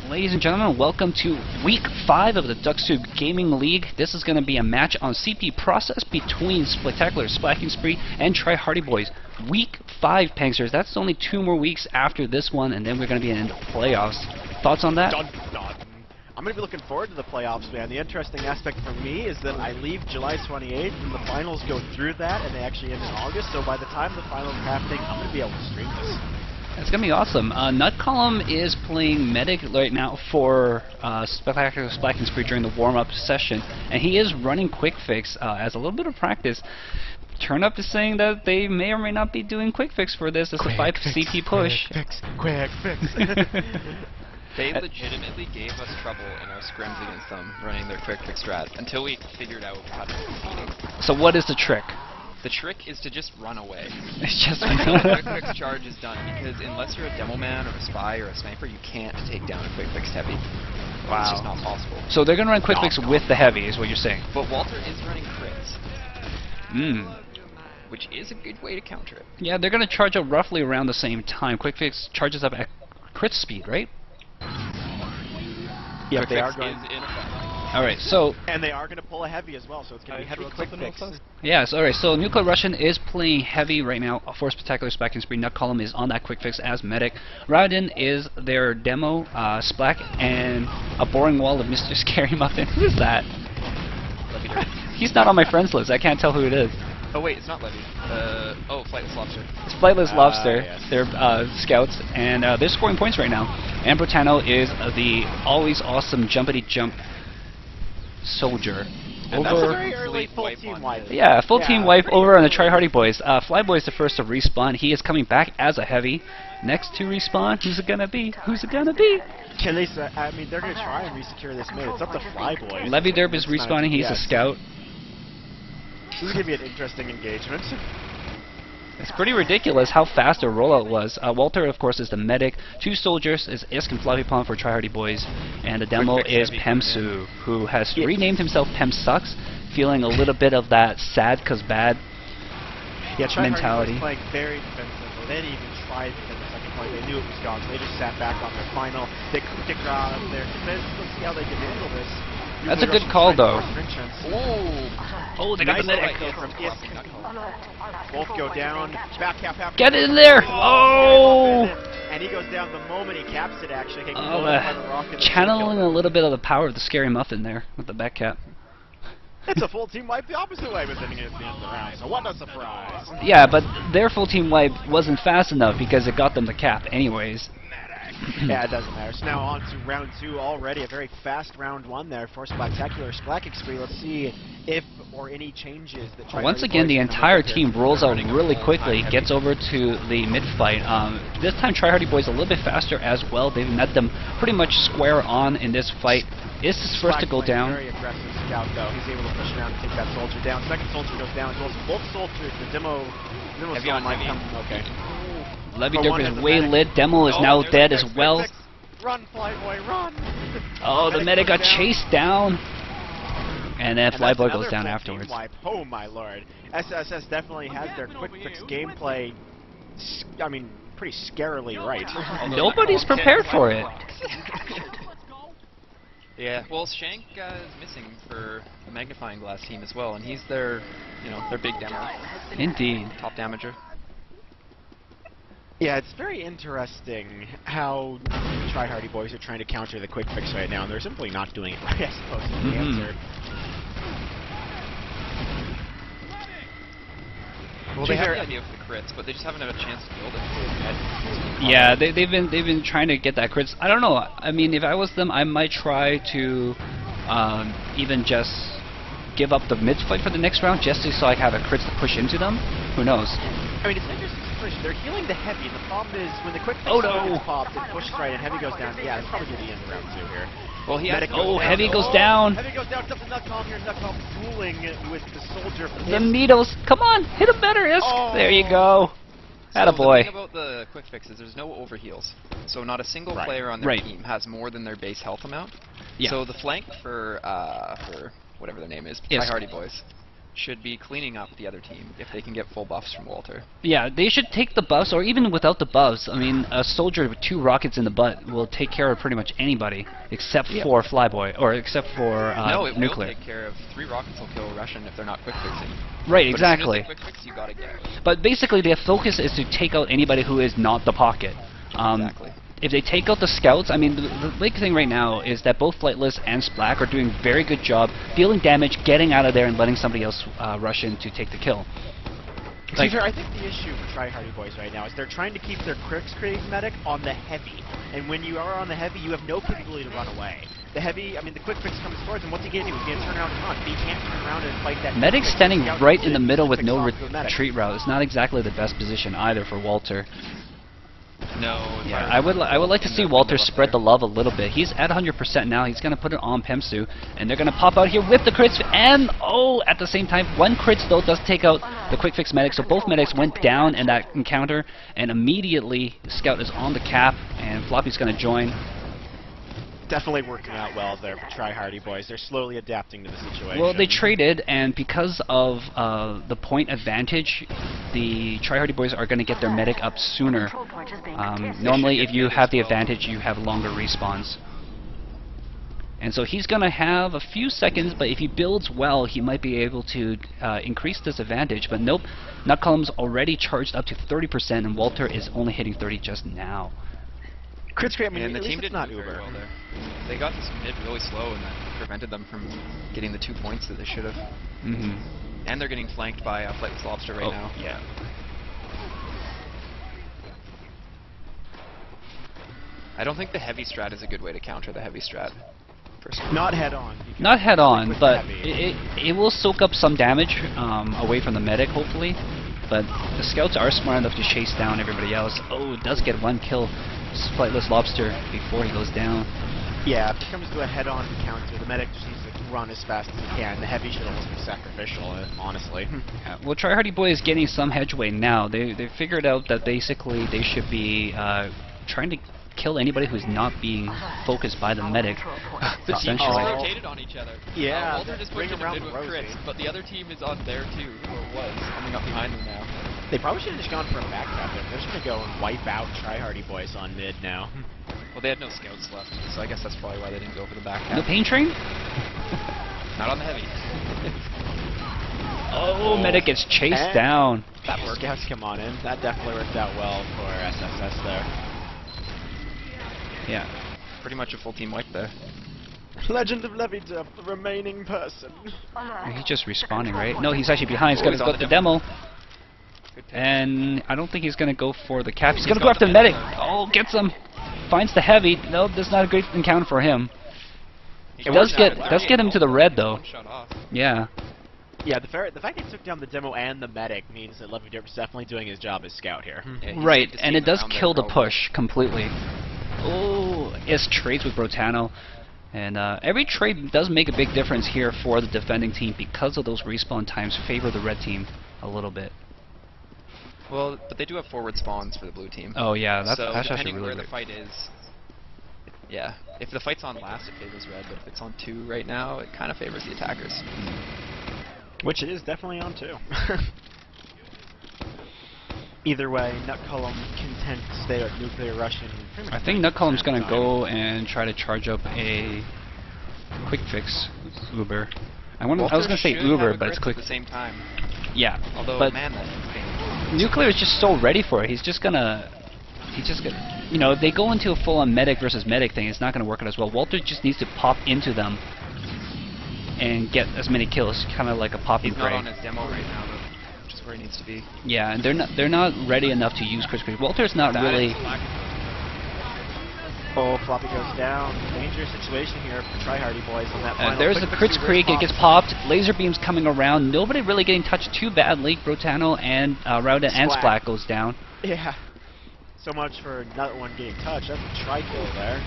Ladies and gentlemen, welcome to Week 5 of the Ducksoup Gaming League. This is going to be a match on CP process between Splaktacular Splaking Spree and Try Hardy Boys. Week 5, Panksters. That's only 2 more weeks after this one, and then we're going to be in the playoffs. Thoughts on that? Dun, dun. I'm going to be looking forward to the playoffs, man. The interesting aspect for me is that I leave July 28th, and the finals go through that, and they actually end in August. So by the time the finals are happening, I'm going to be able to stream this. It's going to be awesome. Nut Column is playing Medic right now for Splaktacular Splaking Spree during the warm-up session, and he is running Quick Fix as a little bit of practice. Turn Up is saying that they may or may not be doing Quick Fix for this as a 5 CP push. Quick fix. They legitimately gave us trouble in our scrims against them running their Quick Fix strat until we figured out how to defeat it. So what is the trick? The trick is to just run away. It's just Quick Fix charge is done, because unless you're a demo man or a spy or a sniper, you can't take down a Quick Fix heavy. Wow. It's just not possible. So they're going to run Quick Fix with the heavy, is what you're saying. But Walter is running crits. Hmm. Which is a good way to counter it. Yeah, they're going to charge up roughly around the same time. Quick Fix charges up at crit speed, right? Yeah, Quick they Fix are going. is in effect. Alright, so... And they are going to pull a heavy as well, so it's going to be heavy quick fix. Yes, alright, so Nuclear Russian is playing heavy right now for Splaktacular Splaking Spree. Nut Column is on that Quick Fix as Medic. Raiden is their demo, Splack, and a boring wall of Mr. Scary Muffin. Who is that? He's not on my friends list, I can't tell who it is. Oh wait, it's not Levy. Oh, Flightless Lobster. It's Flightless Lobster. Yes. They're scouts, and they're scoring points right now. Ambrotano is the always awesome jumpity jump soldier. And that's a very early full team wipe. Yeah, full team wipe pretty over on the early. Try Hardy Boys. Flyboy is the first to respawn. He is coming back as a heavy. Next to respawn, who's it gonna be? Who's it gonna be? Can they? I mean, they're going to try and resecure this mid. It's up to Flyboy. Levy Derp is It's not respawning. He's a yes. scout. This is going to be an interesting engagement. It's pretty ridiculous how fast their rollout was. Walter, of course, is the medic. 2 soldiers is Isk and Floppy Palm for Try Hardy Boys. And the demo is Pemsu, who has renamed himself Pem Sucks, feeling a little bit of that sad cause bad mentality. Try Hardy was playing very defensive. They didn't even try to defend the second point. They knew it was gone, so they just sat back on their final. They couldn't get out of their defense. Let's see how they can handle this. That's a good call, though. Oh, they got the medic. From Isk. Both go down. Back cap after. Get in there! Oh! And he goes down the moment he caps it, actually. Channeling a little bit of the power of the Scary Muffin there with the back cap. It's a full team wipe the opposite way, but then it gets the end of the round. So what a surprise. Yeah, but their full team wipe wasn't fast enough because it got them the cap anyways. Yeah, it doesn't matter. So now on to round 2 already. A very fast round 1 there for Splaktacular Splaking Spree. Let's see if or any changes that Try Once Hardy again, Boys the can entire make team rolls out really quickly, gets over to the mid-fight. This time, Try Hardy Boys a little bit faster as well. They've met them pretty much square on in this fight. Is this first to go down? Very aggressive scout, though. He's able to push around and take that soldier down. Second soldier goes down as well. So both soldiers, the demo Heavy on might heavy. come. Okay. Levy Derp is way lit. Demo is now dead as well. Run, Flyboy, run! Oh, the medic got chased down. And then And that's Flyboy another goes down full afterwards. team wipe. Oh my lord. SSS definitely has their quick fix gameplay, I mean, pretty scarily right. Nobody's prepared for it. Yeah, well, Shank is missing for the magnifying glass team as well, and he's their, their big demo. Indeed. Top damager. Yeah, it's very interesting how Try Hardy Boys are trying to counter the quick fix right now, and they're simply not doing it right, I suppose, is the answer. Well, they have the idea for the crits, but they just haven't had a chance to build it. Yeah, they've been trying to get that crits. I don't know. I mean, if I was them, I might try to even just give up the mid fight for the next round, just so I have a crits to push into them. Who knows? I mean, it's an interesting situation. They're healing the heavy, and the problem is when the quick fix gets popped, it pushes right, and heavy goes down. Yeah, it's probably going to be the end of round 2 here. Well, he has heavy goes down. Heavy goes down. It's up to Nut Column here. Nut Column dueling with the soldier. The needles. Come on, hit him better, Isk. There you go. Attaboy. The thing about the quick fix is there's no overheals. So not a single player on their team has more than their base health amount. Yeah. So the flank for whatever their name is, Try Hardy Boys, should be cleaning up the other team if they can get full buffs from Walter. Yeah, they should take the buffs, or even without the buffs. I mean, a soldier with 2 rockets in the butt will take care of pretty much anybody, except for Flyboy, or except for No, it Nuclear. will take care of 3 rockets will kill Russian if they're not quick fixing. Right, But exactly. as soon as they quick fix, you gotta get out. But basically, their focus is to take out anybody who is not the pocket. Exactly. If they take out the scouts, I mean, the big thing right now is that both Flightless and Splack are doing very good job dealing damage, getting out of there, and letting somebody else rush in to take the kill. To be fair, I think the issue for Try Hardy Boys right now is they're trying to keep their Critics medic on the heavy. And when you are on the heavy, you have no capability to run away. The heavy, I mean, the quick fix comes towards him. What's he going to do? He's going to turn around and run. But he can't turn around and fight that. Medic's standing Scout right goes in the middle with fix no off the medic. retreat route. It's not exactly the best position either for Walter. No. Yeah, I would like to see Walter spread the love a little bit. He's at 100% now. He's going to put it on Pemsu, and they're going to pop out here with the crits, and at the same time, 1 crit though does take out the quick fix medic. So both medics went down in that encounter, and immediately Scout is on the cap, and Floppy's going to join. Definitely working out well there for Try Hardy Boys. They're slowly adapting to the situation. Well, they traded, and because of the point advantage, the Try Hardy Boys are going to get their medic up sooner. Normally, if you have the advantage, you have longer respawns. And so he's going to have a few seconds, but if he builds well, he might be able to increase this advantage. But nope, Nutcolumn's already charged up to 30%, and Walter is only hitting 30 just now. Crits great. I mean, And the at team least it's didn't not do very Uber. well there. They got this mid really slow, and that prevented them from getting the 2 points that they should have. Mm-hmm. And they're getting flanked by Flightless Lobster right now. Yeah. I don't think the heavy strat is a good way to counter the heavy strat. Personally. Not head on. Not head on, with but heavy. it will soak up some damage away from the medic, hopefully. But the scouts are smart enough to chase down everybody else. Oh, it does get 1 kill, Flightless Lobster, before he goes down. Yeah, if it comes to a head-on encounter, the medic just needs to run as fast as he can. The heavy should almost be sacrificial, honestly. Yeah, well, Try Hardy Boy is getting some hedgeway now. They figured out that basically they should be trying to kill anybody who's not being focused by the medic. The team just essentially. rotated on each other. Yeah, Walter just bring pushed around in with Rosie. crits, but the other team is on there too, or was, coming up behind them now. They probably should have just gone for a backtrap there. They're just going to go and wipe out Try Hardy Boys on mid now. Well, they had no scouts left, so I guess that's probably why they didn't go for the back half. No pain train? Not on the heavy. Oh, medic gets chased And down. That workouts come on in. That definitely worked out well for SSS there. Yeah. Pretty much a full team wipe there. Legend of Levidup, the remaining person. He's just respawning, right? No, he's actually behind. He's going to go the demo. And I don't think he's going to go for the cap. He's going to go after the medic. Oh, gets him. Finds the heavy. Nope, that's not a great encounter for him. It does get him to the red, though. One shot off. Yeah. Yeah, the fact he took down the demo and the medic means that Levidup is definitely doing his job as scout here. Yeah, he Right, saved his and team it does around there kill the for a while. push completely. Oh, it's trades with Brotano. And every trade does make a big difference here for the defending team because of those respawn times favor the red team a little bit. Well, but they do have forward spawns for the blue team. Oh yeah, that's so actually depending really where good. the fight is, yeah. If the fight's on last, it favors red, but if it's on 2 right now, it kind of favors the attackers. Which it is definitely on too. Either way, Nutcolum content to stay at nuclear Russian. I think Nutcolum's going to go and try to charge up a quick fix Uber. I was going to say Uber, but it's quick. At the same time. Yeah, Although, but man, that Nuclear is just so ready for it. He's just gonna, you know, if they go into a full-on medic versus medic thing, it's not gonna work out as well. Walter just needs to pop into them and get as many kills, kind of like a pop and he's not pray. on his demo right now, though, which is where he needs to be. Yeah, and they're not ready enough to use critical. Walter's not really. Oh, Floppy goes down. Dangerous situation here for Try Hardy Boys on that final. There's the crits creek. It gets popped. Laser beams coming around. Nobody really getting touched too badly. Brotano and Rauda and Splack goes down. Yeah. So much for another one getting touched. That's a tri-kill there.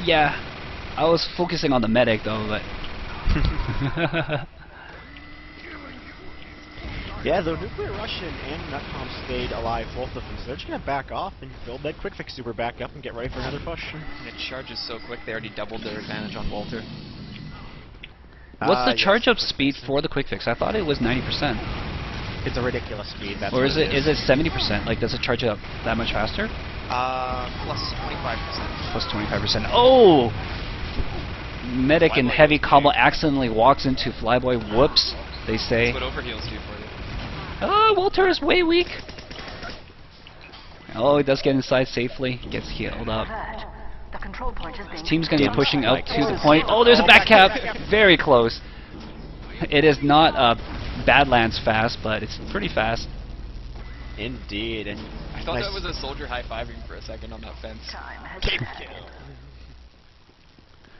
Yeah, I was focusing on the medic though, but. Yeah, though Nuclear Russian and Nutcom stayed alive, both of them, so they're just going to back off and build that quick fix super back up and get ready for another push. And it charges so quick, they already doubled their advantage on Walter. What's the Yes, charge up quick speed fix. for the quick fix? I thought it was 90%. It's a ridiculous speed. That's Or what is it 70%? Like, does it charge up that much faster? Plus 25%. Plus 25%. Oh! Medic and Flyboy heavy goes combo big. accidentally walks into Flyboy. Whoops, they say. That's what overheals do for you. Oh, Walter is way weak. Oh, he does get inside safely. Gets healed up. The control point is His being team's going to be pushing out to the Oh, point. Oh, there's a back cap. back cap. Very close. It is not Badlands fast, but it's pretty fast. Indeed. And I thought nice. that was a soldier high-fiving for a second on that fence. time has Cape passed. kill.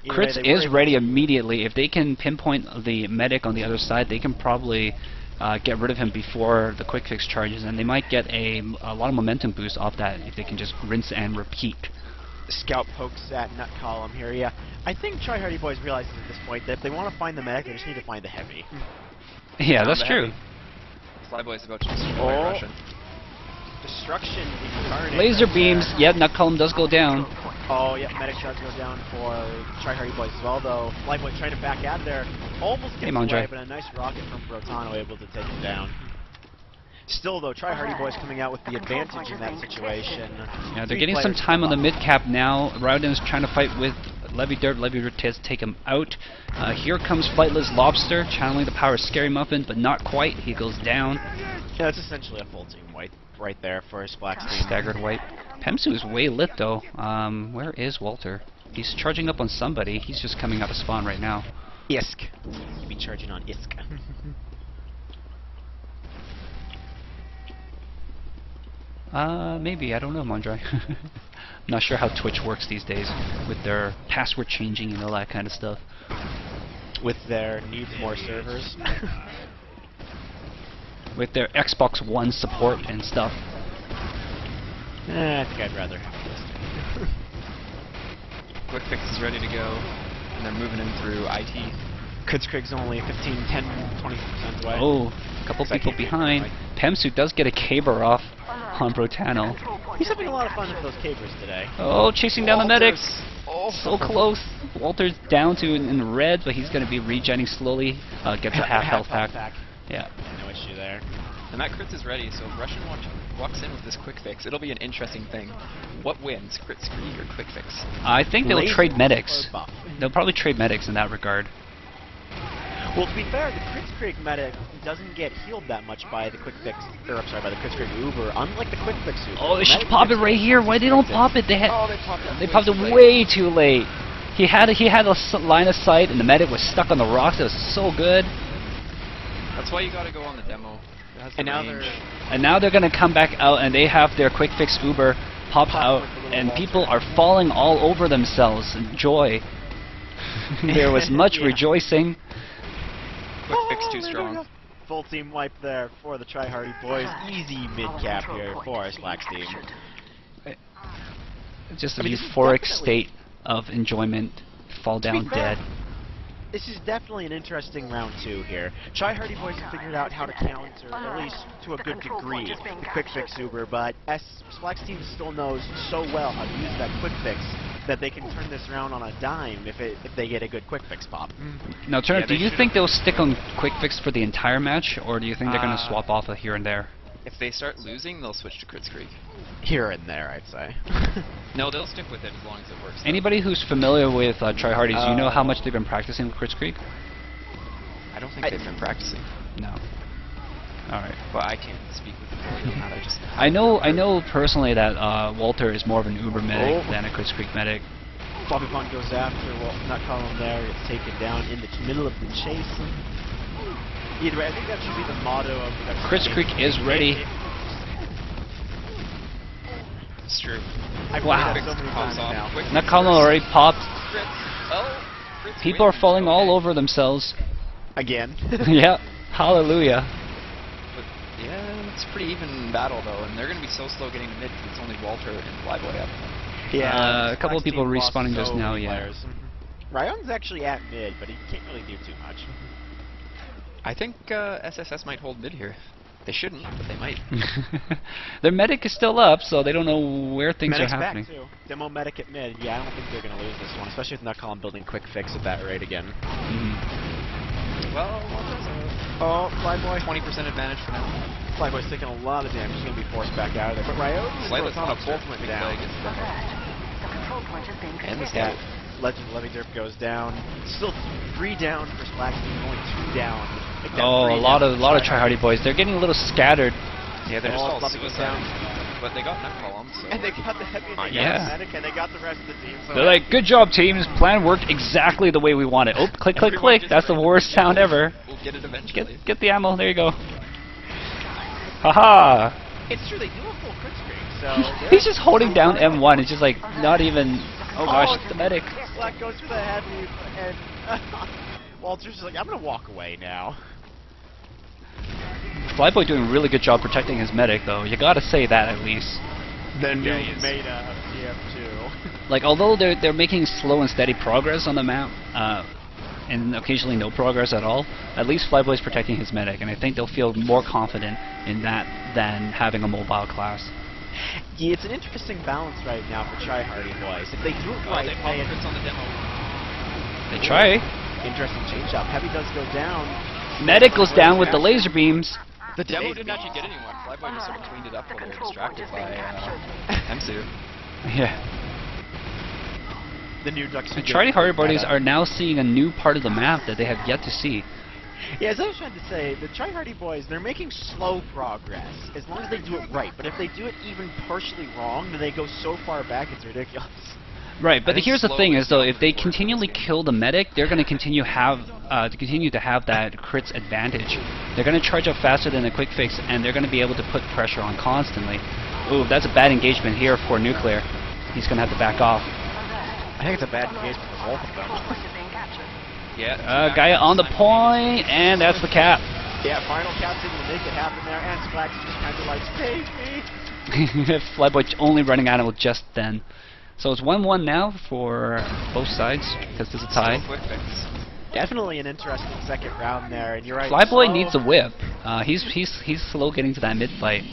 Either way, Crits they were is able ready to- immediately. If they can pinpoint the medic on the other side, they can probably get rid of him before the quick fix charges, and they might get a lot of momentum boost off that if they can just rinse and repeat. Scout pokes at Nut Column here. Yeah, I think Try Hardy Boys realizes at this point that if they want to find the medic, they just need to find the heavy. Yeah, Found that's the true. heavy. Flyboy's about to destroy Oh. Russian. Destruction incarnate. Laser right beams. there. Yeah, Nutculum does go down. Oh, yeah, medic does go down for Try Hardy Boys as well, though. Flyboy trying to back out of there. Almost Hey, gets Mondre. away, but a nice rocket from Brotano able to take him down. Still, though, Try Hardy Boys coming out with the advantage in that situation. Yeah, they're Three getting some players time on the left. mid cap now. Rauden is trying to fight with Levy Dirt. Levy Dirt to take him out. Here comes Flightless Lobster, channeling the power of Scary Muffin, but not quite. He goes down. Yeah, it's essentially a full team wipe right there for his Splax team. Staggered wipe. Pemsu is way lit though. Where is Walter? He's charging up on somebody. He's just coming out of spawn right now. Isk. He'll be charging on Isk. Maybe. I don't know, Mondre. Not sure how Twitch works these days with their password changing and all that kind of stuff. With their needs more servers. With their Xbox One support and stuff. I think I'd rather have this. Quick fix is ready to go, and they're moving him through IT. Kritzkrig's only 15, 10, 20% away. Oh, a couple people behind. Pemsu does get a caber off on Brotano. He's having a lot of fun with those cabers today. Oh, chasing down the medics. Oh, So close. Walter's down to in red, but he's going to be regenning slowly. Gets a half health back. Yeah. No issue there. And that crits is ready, so if Russian walks in with this quick fix, it'll be an interesting thing. What wins, crit screen or quick fix? I think they'll Laser trade medics. or buff? They'll probably trade medics in that regard. Well, to be fair, the Kritzkrig medic doesn't get healed that much by the quick fix, or I'm sorry, by the Kritzkrig Uber, unlike the quick fix Uber. Oh, they The should medic pop it gets right here. Why they don't pop it? They had. Oh, they popped it. They popped it way too late. He had a line of sight, and the medic was stuck on the rocks. It was so good. That's why you gotta go on the demo. It has the And now range. And now they're gonna come back out, and they have their quick fix Uber pop out, with the little and Walter. people are falling all over themselves in joy. There was much Yeah. rejoicing. Quick fix too there we strong. go. Full team wipe there for the Try Hardy Boys. Easy mid cap here for our Splax team. Just a I mean, this is euphoric definitely- state of enjoyment. Fall To be down fair, dead. This is definitely an interesting round 2 here. Try Hardy Boys have figured out how to counter, at least to a good degree, the quick fix Uber, but Splax team still knows so well how to use that quick fix that they can turn this around on a dime if they get a good quick fix pop. Now, Turner, Yeah, do they you should've- think they'll stick on quick fix for the entire match, or do you think they're going to Uh, swap off here and there? If they start losing, they'll switch to Crits Creek. Here and there, I'd say. No, they'll stick with it as long as it works. though. Anybody who's familiar with Try Hardies, do you know how much they've been practicing with Crits Creek? I don't think they've been practicing. No. All right. But I can't speak with authority on that. I just I know personally that Walter is more of an Uber medic Oh. than a Crits Creek medic. Bobby Bond goes after, well, not calling there, it's taken down in the middle of the chase. Either way, I think that should be the motto of the Crits Creek is ready. It's true. I've Wow. played that so many Pops times off now. quick. Nutcolon already popped. Crits. Oh, Crits People are wins. falling all Okay. over themselves. Again. Yeah. Hallelujah. But yeah, it's a pretty even battle though, and they're going to be so slow getting to mid because it's only Walter and Flyboy up. Yeah, a couple of Splax people team lost respawning just so now, many yeah. players. Ryan's actually at mid, but he can't really do too much. I think SSS might hold mid here. They shouldn't, but they might. Their medic is still up, so they don't know where things Medic's are happening. back too. Demo medic at mid. Yeah, I don't think they're going to lose this one, especially with Nutcolon building quick fix at that rate again. Well, Walter's Oh, Flyboy. 20% advantage for now. Flyboy's taking a lot of damage. He's going to be forced back out of there. But Ryobi and Slightly Rotana both monster. went Big down. leg is Alert. The control point is being And the contested. scout. Legend Levy Derp goes down. Still 3 down for Splaktacular, only 2 down. Make that Oh, 3 a lot down of for tryhardy boys. They're getting a little scattered. Yeah, they're just Oh, all Fluffy goes suicide. down. But they got nut columns, so... And they got the heavy and they Yeah. got the medic and they got the rest of the team. So They're like, good job, teams. Plan worked exactly the way we wanted. Oh, click, click, Everyone click. just That's the ran worst sound ever. We'll get it eventually. Get the ammo. There you go. Haha. it's true, they do a full crit streak. So He's just holding down M1. It's just like not even. Oh gosh, the medic. Slack goes for the heavy and Walter's just like, I'm going to walk away now. Flyboy doing a really good job protecting his medic, though. You gotta say that at least. The new he is. meta of TF2. Like, although they're making slow and steady progress on the map, and occasionally no progress at all, at least Flyboy's protecting his medic, and I think they'll feel more confident in that than having a mobile class. Yeah, it's an interesting balance right now for tryhardy boys. If they do it Oh, right, they pop crits on the demo. They try. interesting change up. Heavy does go down. Medic goes down with the laser beams. The demo didn't actually get anyone. Flyboy just sort of cleaned it up while they were distracted by Hemsu. Yeah. The new Ducksoup. The tryhardy boys are now seeing a new part of the map that they have yet to see. Yeah, as I was trying to say, the tryhardy boys, they're making slow progress, as long as they do it right. But if they do it even partially wrong, then they go so far back, it's ridiculous. Right, but I think here's the slow thing: is is though, the if they word continually in this game. kill the medic, they're going to continue to have that crits advantage. They're going to charge up faster than the quick fix, and they're going to be able to put pressure on constantly. Ooh, that's a bad engagement here for Nuclear. He's going to have to back off. I think it's a bad engagement for both of them. Yeah. Guy on the point, and that's the cap. Yeah, final cap's able to make it happen there, and Splax is just kind of like, save me. Flyboy only running out of just then. So it's 1-1 now for both sides, because there's a tie. Quick fix. Definitely an interesting second round there, and you're right. Flyboy slow. needs a whip. He's slow getting to that mid fight.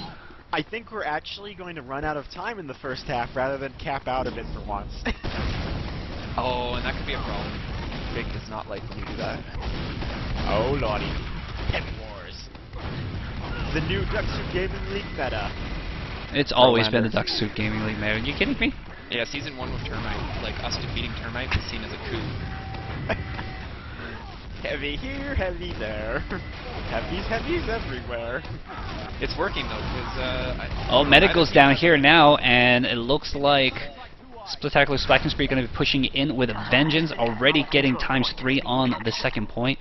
I think we're actually going to run out of time in the first half rather than cap out of it for once. Oh, and that could be a problem. Big does not like when you do that. Oh lordy. Heavy Wars. The new Ducksoup Gaming League meta. It's always been the Verlander. Ducksoup Gaming League, man. Are you kidding me? Yeah, season 1 with Termite, like us defeating Termite was seen as a coup. Heavy here, heavy there. Heavies everywhere. It's working though, because Oh, medic goes down here now, and it looks like Splaktacular Splaking Spree going to be pushing in with a vengeance, already getting ×3 on the second point.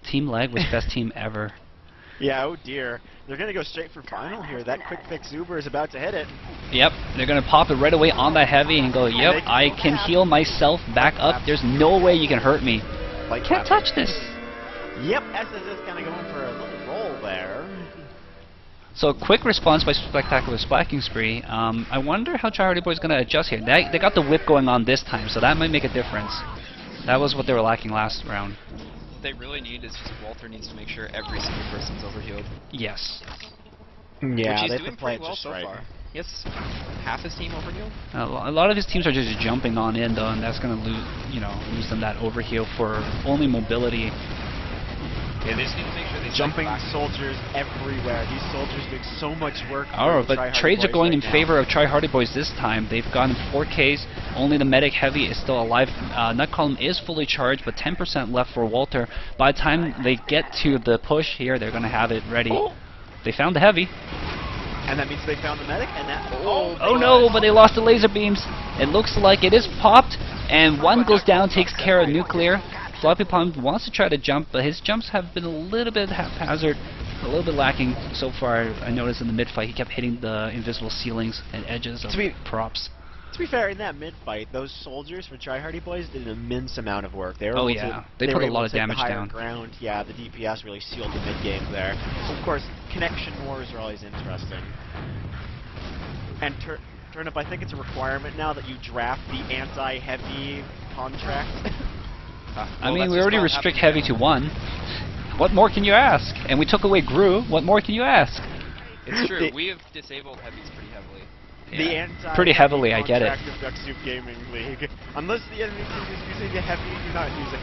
Team Leg was best team ever. Yeah, oh dear. They're going to go straight for final here. That quick fix Uber is about to hit it. Yep, they're going to pop it right away on that heavy and go, yep, I can heal myself back up. There's no way you can hurt me. Like Can't touch this. Yep, SSS kind of going for a little roll there. So a quick response by Splaktacular Splaking Spree. I wonder how tryhardy boys going to adjust here. They got the whip going on this time, so that might make a difference. That was what they were lacking last round. they really need is just Walter needs to make sure every single person's overhealed. Yes. Yeah, Which they he's have to doing play pretty it well just so right. far. Yes, half his team overhealed. A lot of his teams are just jumping on in though, and that's going to lose them that overheal for only mobility. Yeah, they just need to make sure they Jumping cycle back. soldiers everywhere. These soldiers make so much work. Oh, for but tryhardy trades are boys going right in now. favor of tryhardy boys this time. They've gotten 4Ks. Only the medic heavy is still alive. Nut column is fully charged, but 10% left for Walter. By the time they get to the push here, they're going to have it ready. Oh. They found the heavy. And that means they found the medic, and that. Oh no, but they lost the laser beams. It looks like it is popped, and one goes down, takes care of nuclear. Floppy Palm wants to try to jump, but his jumps have been a little bit haphazard, a little bit lacking so far. I noticed in the mid-fight he kept hitting the invisible ceilings and edges of props. To be fair, in that mid-fight, those soldiers for tryhardy boys did an immense amount of work. They were Oh, able yeah. to, They put were a able lot to of take damage the higher down. ground. Yeah, the DPS really sealed the mid-game there. So, of course, connection wars are always interesting. And Turnip, I think it's a requirement now that you draft the anti-heavy contract. I mean, we already restrict heavy to 1. What more can you ask? And we took away Gru. What more can you ask? It's true. We have disabled heavies pretty heavily. The anti Pretty heavily, I get it. contract of Ducksoup Gaming League. Unless the enemy team is using a heavy, you're not using.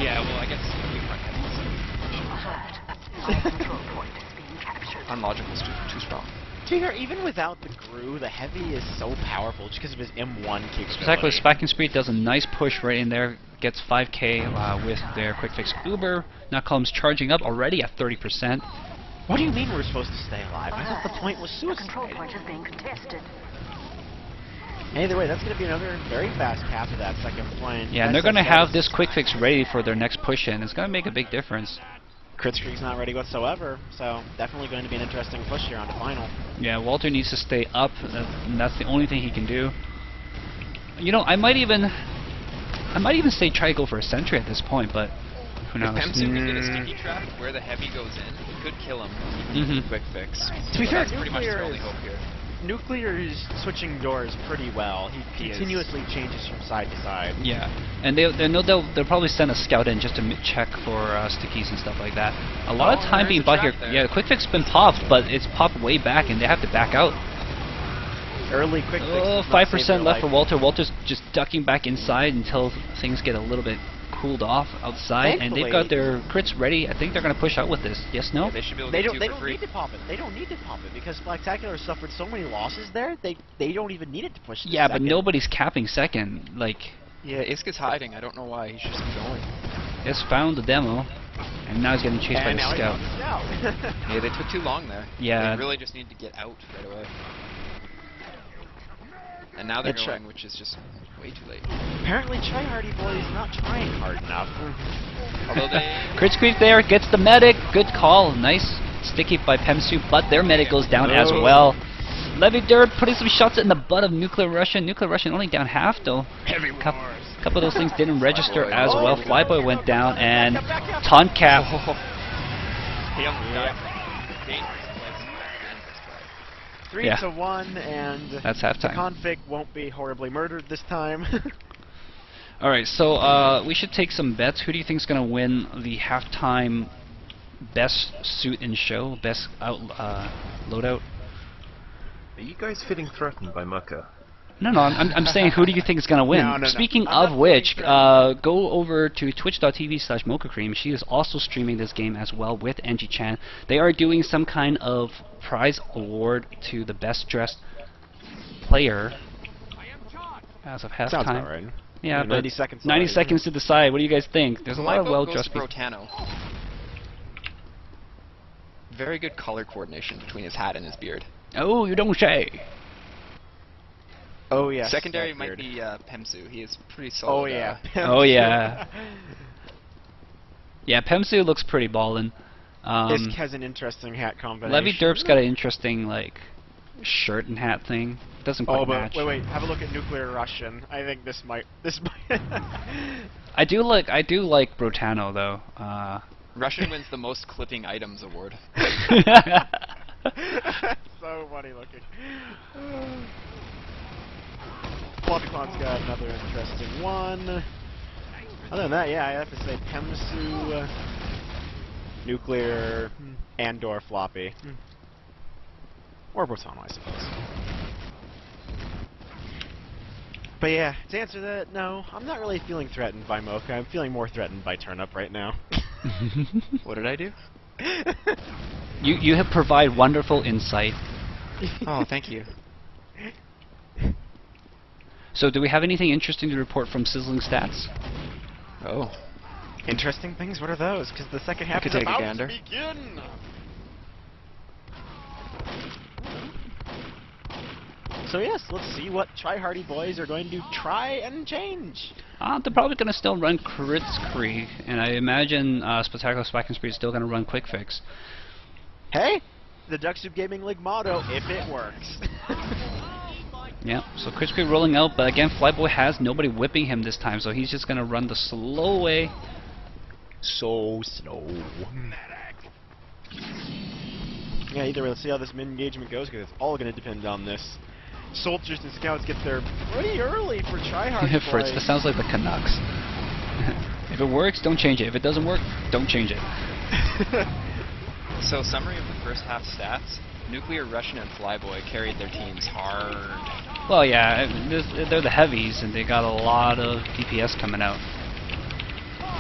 Yeah, well, I guess we can't have Alert. All control point is being captured. Unlogical is too strong. To be fair, even without the Gru, the heavy is so powerful just because of his M1 Spectacular capability. Splaking Speed does a nice push right in there, gets 5k with their quick fix Uber. Now comes charging up already at 30%. What do you mean we're supposed to stay alive? I thought the Alert. point was The control suicide. point is being contested. Either way, that's going to be another very fast path to that second point. Yeah, and they're going to have this quick fix ready for their next push in. It's going to make a big difference. Crit Streak's not ready whatsoever, so definitely going to be an interesting push here on the final. Yeah, Walter needs to stay up, and that's the only thing he can do. You know, I might even say try to go for a sentry at this point, but who knows? If Pemsu can get a sticky trap where the heavy goes in, it could kill him. Quick fix. To be So fair, that's pretty much their only Nuclear hope here. Nuclear is switching doors pretty well. He He is. continuously changes from side to side. Yeah, and they'll probably send a scout in just to check for stickies and stuff like that. A lot of Oh, time there's being a bought here. trap there. Yeah, the quick fix been popped, but it's popped way back, and they have to back out. Early quick fix. Oh, does not save 5% their left for life. Walter. Walter's just ducking back inside until things get a little bit cooled off outside, and they've got their crits ready. I think they're going to push out with this. Yes, no? Yeah, they should be able to They get don't. two They for don't free. need to pop it. They don't need to pop it because Splaktacular suffered so many losses there. They don't even need it to push. To Yeah, but second. nobody's capping second. Like, Yeah, Isk is hiding. I don't know why. He should just be going. it's found the demo, and now he's getting chased by And the now scout. he's on the scout. Yeah, they took too long there. Yeah. They really just need to get out right away. And now they're It's going, which is just way too late. Apparently, Try Hardy Boy is not trying hard enough. Although they... Crit Squeak there, gets the medic. Good call. Nice sticky by Pemsu, but their medic goes down as Oh. well. Levy Dirt putting some shots in the butt of Nuclear Russian. Nuclear Russian only down half though. Heavy Couple wars. of those things didn't register Flyboy. as well. Oh, Flyboy went down, back up, and back up. Taunt Cap. He almost died. Dangerous place. Dangerous play. 3-1, and That's the halftime. config won't be horribly murdered this time. All right, so we should take some bets. Who do you think is going to win the halftime best suit in show, best loadout? Are you guys feeling threatened by Mucka? No, I'm saying who do you think is going to win? No. Speaking I'm of not which, feeling go over to twitch.tv/MochaCream. She is also streaming this game as well with NG-chan. They are doing some kind of prize award to the best dressed player as of halftime. Sounds about right. Yeah, but 90 seconds. 90 away. seconds to decide. What do you guys think? There's a lot My of vote well-dressed goes people. to Brotano. Very good color coordination between his hat and his beard. Oh, you don't say. Oh yeah. Secondary might be Pemsu. He is pretty Oh solid. yeah. Oh, yeah. Yeah, Pemsu looks pretty ballin'. Isk has an interesting hat combination. Levy Derp's got an interesting like shirt and hat thing. Doesn't quite Oh, but match. wait. Have a look at Nuclear Russian. I think this might. I do like Brotano though. Russian wins the most clipping items award. So funny looking. Floppycon's got another interesting one. Other than that, yeah, I have to say Pemsu, Nuclear, and/or Floppy. Or Brotano, I suppose. But yeah, to answer that, no, I'm not really feeling threatened by Mocha. I'm feeling more threatened by Turnip right now. What did I do? You have provide wonderful insight. Oh, thank you. So do we have anything interesting to report from Sizzling Stats? Oh. Interesting things? What are those? Because the second half could is take a about gander. to begin! So yes, let's see what Try Hardy Boys are going to try and change. They're probably going to still run Kritzkrieg, and I imagine Spectacular Splaking Speed is still going to run Quick Fix. Hey, the Ducksoup Gaming League motto, if it works. Yeah, so Kritzkrieg rolling out, but again, Flyboy has nobody whipping him this time, so he's just going to run the slow way. So slow. Yeah, either way, let's see how this mid-engagement goes, because it's all going to depend on this. Soldiers and scouts get there pretty early for Try Hardy Boys. It sounds like the Canucks. If it works, don't change it. If it doesn't work, don't change it. So, summary of the first half stats. Nuclear, Russian, and Flyboy carried their teams hard. Well, yeah, they're the heavies, and they got a lot of DPS coming out.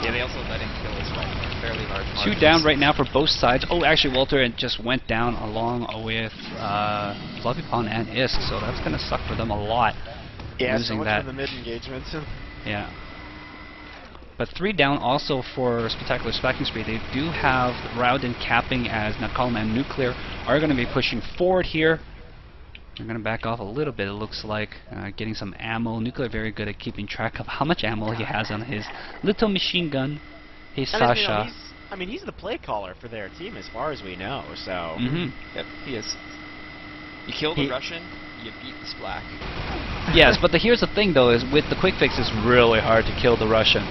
Yeah, they also let him kill us by fairly large margins. 2 down right now for both sides. Oh, actually, Walter just went down along with Fluffy Pond and Isk, so that's going to suck for them a lot. Yeah, losing so much that. for the mid engagements. Yeah. But 3 down also for Splaktacular Splaking Spree. They do have Rowden capping as Nakalm and Nuclear are going to be pushing forward here. They're going to back off a little bit, it looks like, getting some ammo. Nuclear very good at keeping track of how much ammo he has on his little machine gun. Hey, Sasha. I mean, he's the play caller for their team as far as we know, so... Yep, he is. You kill the Russian, you beat the Splak. Yes, but here's the thing, though, is with the quick fix, it's really hard to kill the Russian.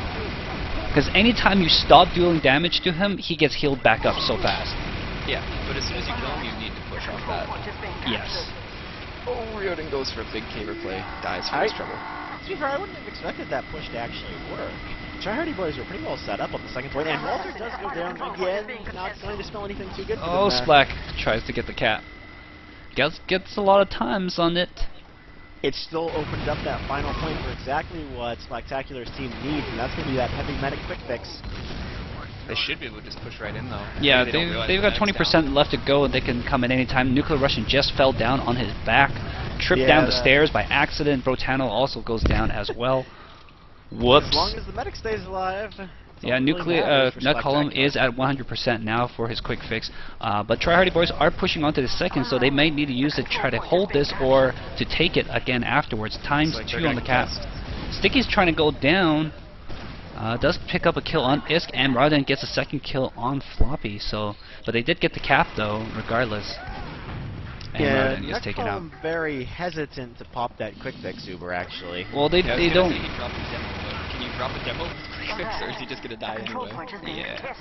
Because anytime you stop dealing damage to him, he gets healed back up so fast. Yeah, but as soon as you kill him, you need to push off that. Yes. Oh, Ryoden goes for a big caber play, dies for his trouble. To be fair, I wouldn't have expected that push to actually work. Tryhardy boys were pretty well set up on the second point, and Walter does go down again, not going to smell anything too good for Oh, them. Splak tries to get the cap. Gets a lot of times on it. It still opened up that final point for exactly what Splaktacular's team needs, and that's going to be that heavy medic quick fix. They should be able to just push right in, though. Yeah, Maybe they they've got 20% left to go, and they can come at any time. Nuclear Russian just fell down on his back, tripped down the stairs by accident. Brotano also goes down as well. Whoops. As long as the medic stays alive. Yeah, Nuclear Nutcolumn is at 100% now for his quick fix, but Tryhardy boys are pushing on to the second, so they might need to use it to try to hold this or to take it again afterwards. Times 2 on the cap. Sticky's trying to go down. Does pick up a kill on Isk, and Rowden gets a second kill on Floppy. So, but they did get the cap though, regardless. And Rowden gets taken out. Very hesitant to pop that quick fix Uber actually. Well, they don't. He dropped a demo, but can you drop a demo with quick fix, or is he just gonna die anyway? Yeah.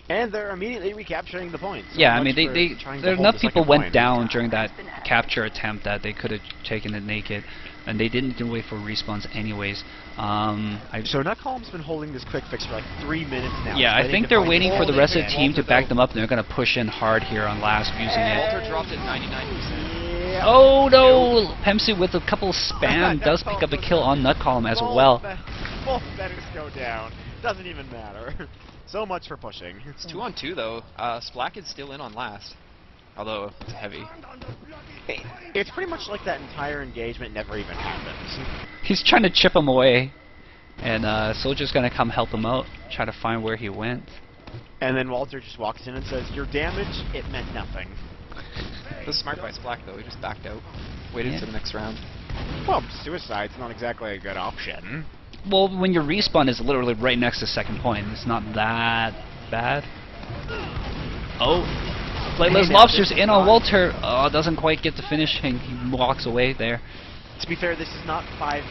And they're immediately recapturing the points. Yeah, I mean, there enough people went down during that capture attempt that they could have taken it naked, and they didn't wait for respawns anyways. So Nutcolumn's been holding this quick fix for like 3 minutes now. Yeah, I think they're waiting for the rest of the team to back them up, and they're going to push in hard here on last using it. Walter dropped it 99%. Yeah. Oh no! Pemsu with a couple spam does pick up a kill on Nutcolumn as well. Both medics go down. Doesn't even matter. So much for pushing. It's 2 on 2 though. Splak is still in on last, although it's heavy. It's pretty much like that entire engagement never even happens. He's trying to chip him away, and Soldier's gonna come help him out, try to find where he went. And then Walter just walks in and says, "Your damage, it meant nothing." It was smart by Splak though. He just backed out, waited for the next round. Well, suicide's not exactly a good option. Well, when your respawn is literally right next to second point, it's not that bad. Oh, Flightless Lobster's in on Walter. Oh, doesn't quite get to finishing. He walks away there. To be fair, this is not 5-4.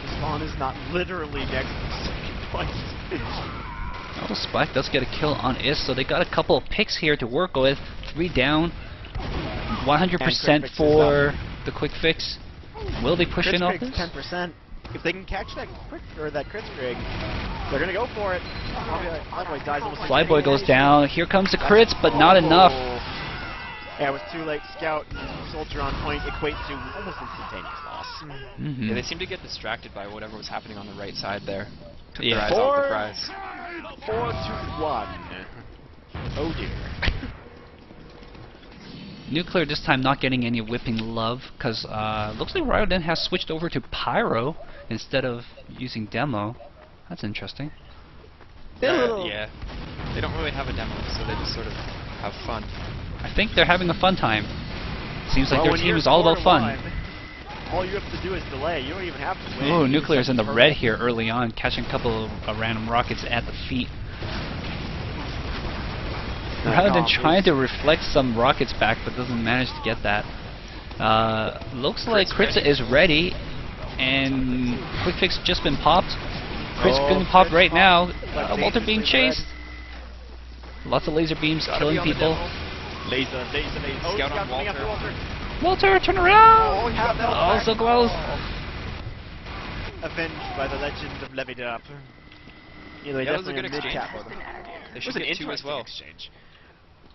The spawn is not literally next to second point. Oh, Splak does get a kill on Is, so they got a couple of picks here to work with. 3 down, 100% for the quick fix. Will they push in off this? 10%. If they can catch that crit string, they're gonna go for it. Flyboy dies almost. Flyboy goes down. Here comes the crits, but not enough. Yeah, it was too late. Scout and Soldier on point equate to almost instantaneous loss. Yeah, they seem to get distracted by whatever was happening on the right side there. Took Yeah. their eyes off the prize. 4-1. Oh dear. Nuclear this time not getting any whipping love, because looks like Ryoden has switched over to Pyro instead of using Demo. That's interesting. Yeah, they don't really have a demo, so they just sort of have fun. I think they're having a fun time. Seems like their when team you're is all about fun. 4-1, all you have to do is delay. You don't even have to win. Ooh, Nuclear's in the red here early on, catching a couple of random rockets at the feet. Ryoden trying to reflect some rockets back, but doesn't manage to get that. Looks like Kritza is ready, and Quick Fix just been popped. Crit's been popped right now. Walter being chased. Lots of laser beams killing people. Laser. Oh, Scout on Walter. Walter, turn around! Oh, so close. Avenged by the legend of Levied Up. Yeah, that was a good exchange for them. They should get 2 as well. Exchange.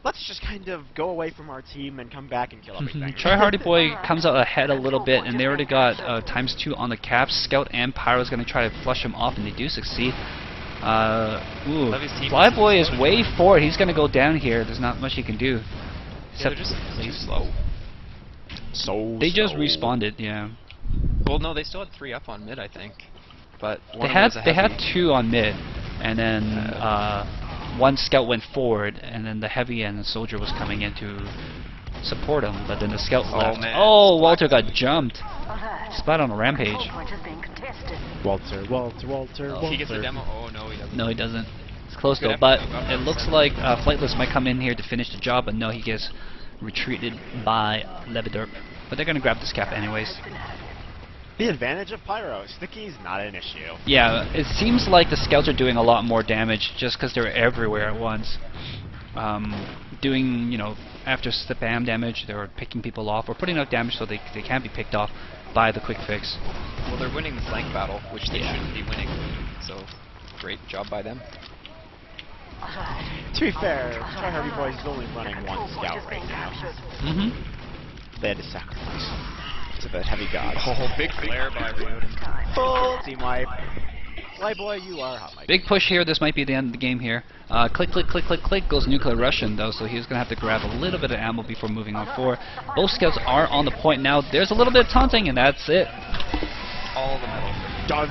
let's just kind of go away from our team and come back and kill everything. Try Hardy Boy comes out ahead a little bit, and they already got ×2 on the caps. Scout and Pyro is going to try to flush him off, and they do succeed. Flyboy is way forward. He's going to go down here. There's not much he can do. Yeah, they're just too slow. They just respawned, yeah. Well, no, they still had 3 up on mid, I think. But They had 2 on mid, and then 1 scout went forward, and then the heavy and the soldier was coming in to support him, but then the scout left. Man. Oh, Walter got jumped. Splat on a rampage. Point is being contested. Walter. He gets the demo. Oh, no, he doesn't. No, he doesn't. It's close Good though, but episode. it looks like Flightless might come in here to finish the job, but no, he gets retreated by Leviderp. But they're gonna grab this cap anyways. The advantage of Pyro. Sticky's not an issue. Yeah, it seems like the scouts are doing a lot more damage just because they're everywhere at once. Doing, after spam damage, they're picking people off or putting out damage so they can't be picked off by the quick fix. Well, they're winning the flank battle, which they shouldn't be winning. So, great job by them. To be fair, Try Hardy Boys is only running 1 scout right now. They had to sacrifice to the heavy gods. Oh, big flare by Rune. Full team wipe. Flyboy, you are hot, Mike. Big push here. This might be the end of the game here. Click, click, click, click, click goes Nuclear Russian, though, so he's going to have to grab a little bit of ammo before moving on forward. Both scouts are on the point now. There's a little bit of taunting, and that's it. All the metal. Done.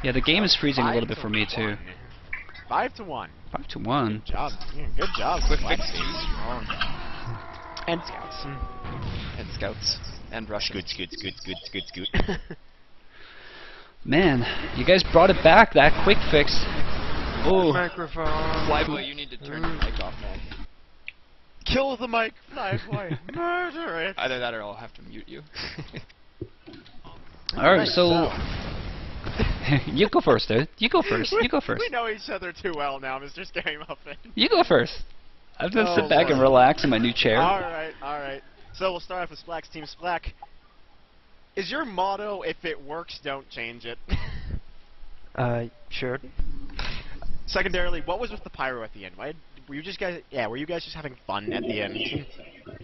Yeah, the game is freezing a little bit for me, too. 5-1. 5-1. Good job. Yeah, good job. Quick fix too strong. And scouts. And scouts. And Russian. Scoot. Man, you guys brought it back, that quick fix. Oh. Microphone. Flyboy, you need to turn your mic off, man. Kill the mic, Flyboy. Murder it. Either that or I'll have to mute you. Alright, so... you go first, dude. You go first. You go first. We know each other too well now, Mr. Scary Muffin. You go first. I'm just sit back and Lord. relax in my new chair. Alright. So we'll start off with Splack's team. Splack, is your motto, if it works, don't change it? Sure. Secondarily, what was with the pyro at the end? Were you guys just having fun at the end?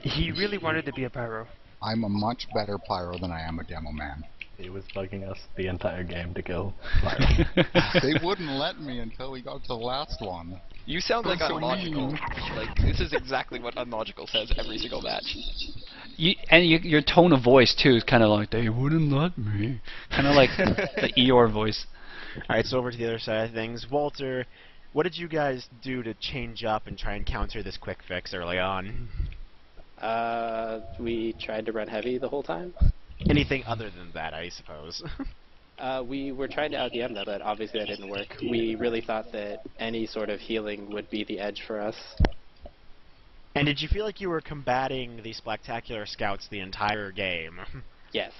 He really wanted to be a pyro. I'm a much better pyro than I am a demo man. He was bugging us the entire game to kill. They wouldn't let me until we got to the last one. You sound like That's so Unlogical. mean. Like, this is exactly what Unlogical says every single match. Your tone of voice, too, is kind of like, they wouldn't let me. Kind of like the Eeyore voice. Alright, so over to the other side of things. Walter, what did you guys do to change up and try and counter this quick fix early on? We tried to run heavy the whole time. Anything other than that, I suppose. We were trying to out-DM them, but obviously that didn't work. We really thought that any sort of healing would be the edge for us. And did you feel like you were combating the Splaktacular Scouts the entire game? Yes.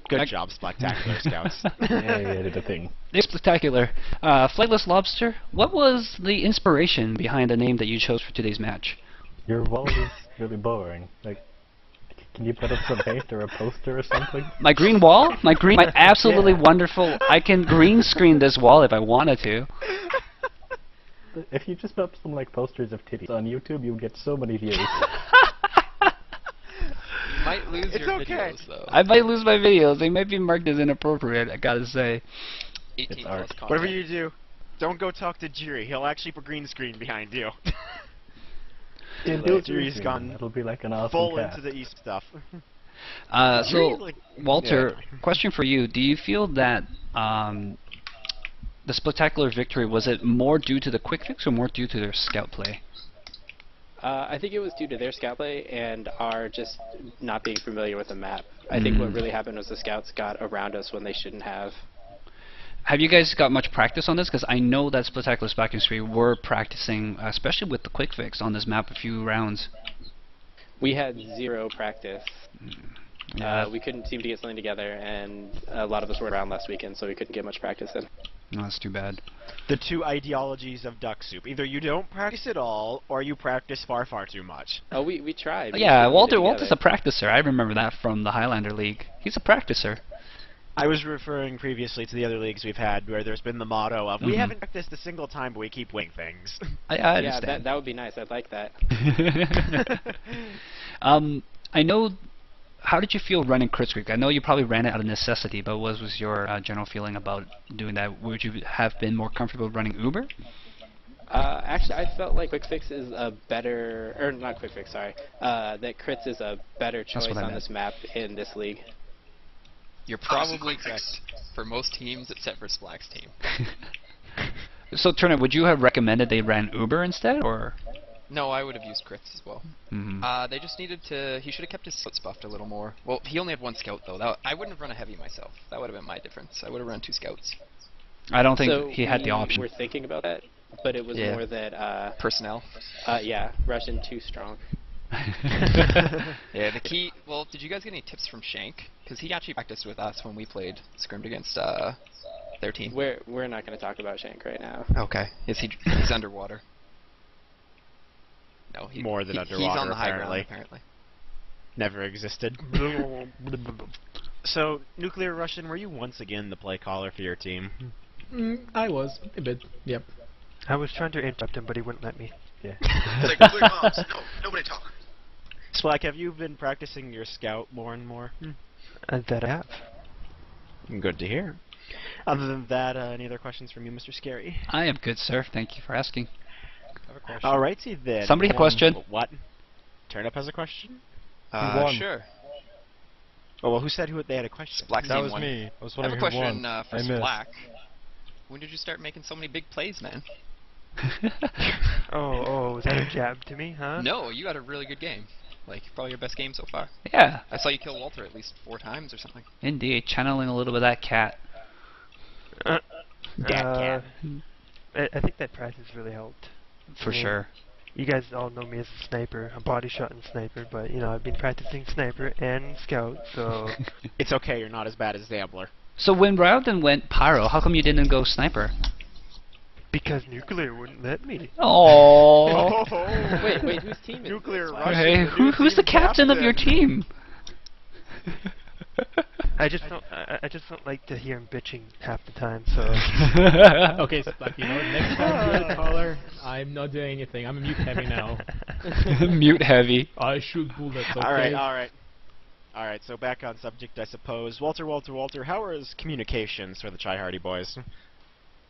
Good job, Splaktacular Scouts. Yeah, he did a thing. It's spectacular. Flightless Lobster, what was the inspiration behind the name that you chose for today's match? Your wall is really boring. Like, can you put up some paint or a poster or something? My green wall? My absolutely wonderful. I can green screen this wall if I wanted to. If you just put up some like posters of titties on YouTube, you'll get so many views. You might lose your okay. videos, though. I might lose my videos. They might be marked as inappropriate, I gotta say. 18 It's plus art. content. Whatever you do, don't go talk to Jiri. He'll actually put green screen behind you. Yeah, do it Jiri's green. gone It'll be like an awesome full cat. into the East stuff. So, Walter, question for you. Do you feel that the spectacular victory, was it more due to the quick fix or more due to their scout play? I think it was due to their scout play and our just not being familiar with the map. I think what really happened was the scouts got around us when they shouldn't have. Have you guys got much practice on this? Because I know that Splaktacular Splaking 3 were practicing, especially with the quick fix on this map, a few rounds. We had zero practice. Yeah. We couldn't seem to get something together, and a lot of us were around last weekend, so we couldn't get much practice in. No, that's too bad. The two ideologies of Ducksoup. Either you don't practice at all, or you practice far, far too much. Oh, we tried. We Yeah, couldn't get it Walter's a together. practicer. I remember that from the Highlander League. He's a practicer. I was referring previously to the other leagues we've had where there's been the motto of, we haven't practiced a single time, but we keep winning things. I Yeah, understand. that would be nice. I'd like that. I know. How did you feel running Crit Streak? I know you probably ran it out of necessity, but what was your general feeling about doing that? Would you have been more comfortable running Uber? Actually, I felt like Quick Fix is a better, or not Quick Fix, sorry, that Crits is a better choice what I on meant. this map in this league. You're probably correct for most teams except for Splack's team. So, Turner, would you have recommended they ran Uber instead, or? No, I would have used crits as well. They just needed to. He should have kept his scouts buffed a little more. Well, he only had one scout though. I wouldn't have run a heavy myself. That would have been my difference. I would have run 2 scouts. I don't think So he had the option. we were thinking about that, but it was Yeah. more that, Personnel. yeah, Russian too strong. Yeah, the key. Well, did you guys get any tips from Shank? Because he actually practiced with us when we played scrimmed against their team. We're not going to talk about Shank right now. Okay. He's underwater. No, More than he's underwater, on the high apparently. ground apparently. Never existed. So, Nuclear Russian, were you once again the play caller for your team? I was a bit. Yep. I was trying to interrupt him, but he wouldn't let me. Yeah. It's like, clear comms. No, nobody talk. Splack, have you been practicing your scout more and more? That I have. Good to hear. Other than that, any other questions from you, Mr. Scary? I am good, sir. Thank you for asking. Alrighty then. Somebody have a question? What? Turnip has a question? won? Sure. Oh, well, who said they had a question? Black's That team was won. me. I was I have wondering a who question won. for I missed. Splack. When did you start making so many big plays, man? Oh, was that a jab to me, huh? No, you had a really good game. Like, probably your best game so far. Yeah, I saw you kill Walter at least 4 times or something. indeed. Channeling a little bit of that cat. I think that practice really helped. For sure. You guys all know me as a sniper, a body shot and sniper, but you know I've been practicing sniper and scout, so It's okay, you're not as bad as Zambler. So when Rowden went pyro, how come you didn't go sniper? because nuclear wouldn't let me. Oh. Wait, whose team is Nuclear this? Russian. Hey, the new who's the team captain of your team? I just don't like to hear him bitching half the time, so Okay, Splack, you know, next time you're the caller, I'm not doing anything. I'm mute heavy now. Mute heavy. I shoot bullets, okay? Alright, so back on subject, I suppose. Walter, how are his communications for the Try Hardy boys?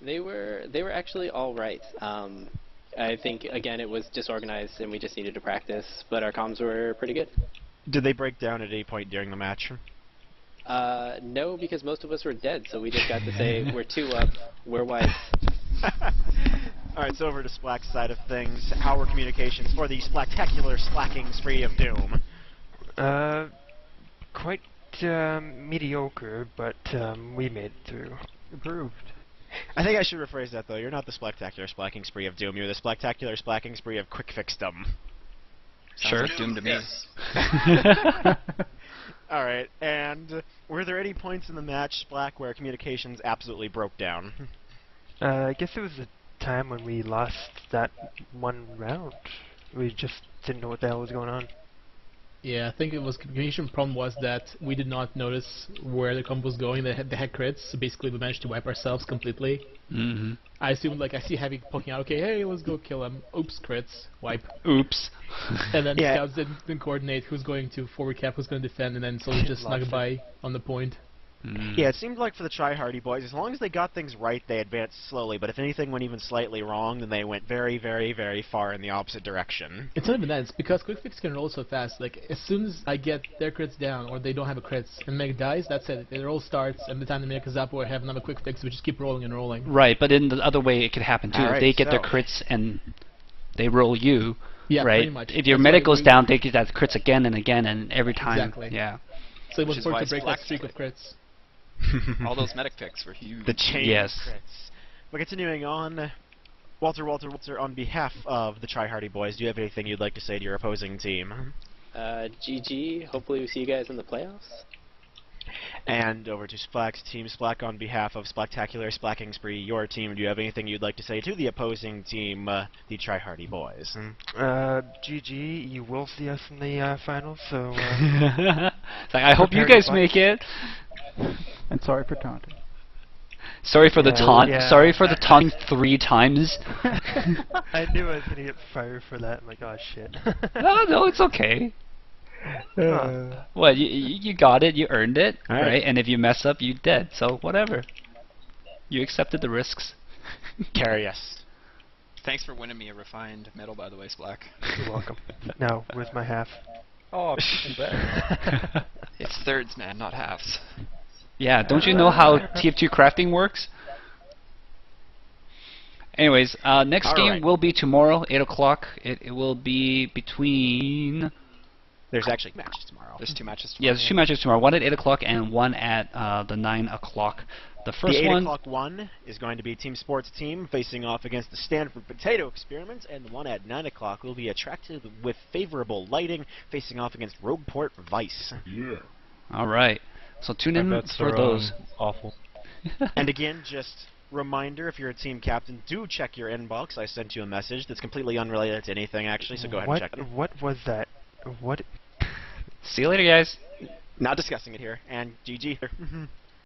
They were actually all right. I think again it was disorganized and we just needed to practice, but our comms were pretty good. Did they break down at any point during the match? No, because most of us were dead, so we just got to say we're 2 up, we're white. Alright, so over to Splack's side of things. How were communications for the Splaktacular Splaking Spree of Doom? quite mediocre, but we made it through. Improved. I think I should rephrase that, though. You're not the Splaktacular Splaking Spree of Doom. You're the Splaktacular Splaking Spree of Quick Fixdom. Sounds like Doom to me. Alright, and were there any points in the match, Splack, where communications absolutely broke down? I guess it was a time when we lost that one round. We just didn't know what the hell was going on. Yeah, I think it was communication problem was that we did not notice where the combo was going. They had crits, so basically we managed to wipe ourselves completely. Mm-hmm. I assumed, like, I see Heavy poking out, okay, hey, let's go kill him. Oops, crits, wipe. Oops. And then Yeah. scouts didn't coordinate who's going to forward cap, who's going to defend, and then so just Lost snug it. by on the point. Yeah, it seemed like for the Try Hardy boys, as long as they got things right, they advanced slowly, but if anything went even slightly wrong, then they went very, very, very far in the opposite direction. It's not even that, it's because Quick Fix can roll so fast. Like, as soon as I get their crits down, or they don't have a crits, and Meg dies, that's it. The roll starts, and by the time they make a zap or have another Quick Fix, we just keep rolling and rolling. Right, but in the other way it could happen too. If Alright, they get their so- crits and they roll you, Yeah, right? pretty much. If your That's medic why goes we- down, they get that crits again and again, and every time. Exactly. Yeah. So it was Which is important why to break that Splack's streak of played. crits. All those medic picks were huge. The chain Yes. of crits. But continuing on, Walter, on behalf of the Try Hardy boys, do you have anything you'd like to say to your opposing team? GG, hopefully we see you guys in the playoffs. And over to Splack's team. Splack, on behalf of Splaktacular Splaking Spree, your team, do you have anything you'd like to say to the opposing team, the Try Hardy boys? GG, you will see us in the finals, so It's like, I hope you Prepare guys to make it. And sorry for taunting. Sorry for the taunt. Yeah. Sorry for the taunting 3 times. I knew I was gonna get fired for that. I'm like, oh shit. No, it's okay. What, you got it, you earned it, right? And if you mess up, you dead, so whatever. You accepted the risks. Carry us. Thanks for winning me a refined medal, by the way, Splack. You're welcome. Now, where's my half? Oh, It's thirds, man, not halves. Yeah, don't you know how TF2 crafting works? Anyways, next game will be tomorrow, 8 o'clock. It will be between... There's actually matches tomorrow. There's 2 matches tomorrow. Yeah, there's 2 matches tomorrow. One at 8 o'clock and one at the 9 o'clock. The first the 8 one... o'clock one is going to be Team Sports Team facing off against the Stanford Potato Experiments, and the one at 9 o'clock will be Attractive with Favorable Lighting facing off against Rogueport Vice. Yeah. Alright. So tune in for those. Awful. And again, just reminder, if you're a team captain, do check your inbox. I sent you a message that's completely unrelated to anything, actually, so go ahead and check it. What was that? What? See you later, guys. Not discussing it here, and GG.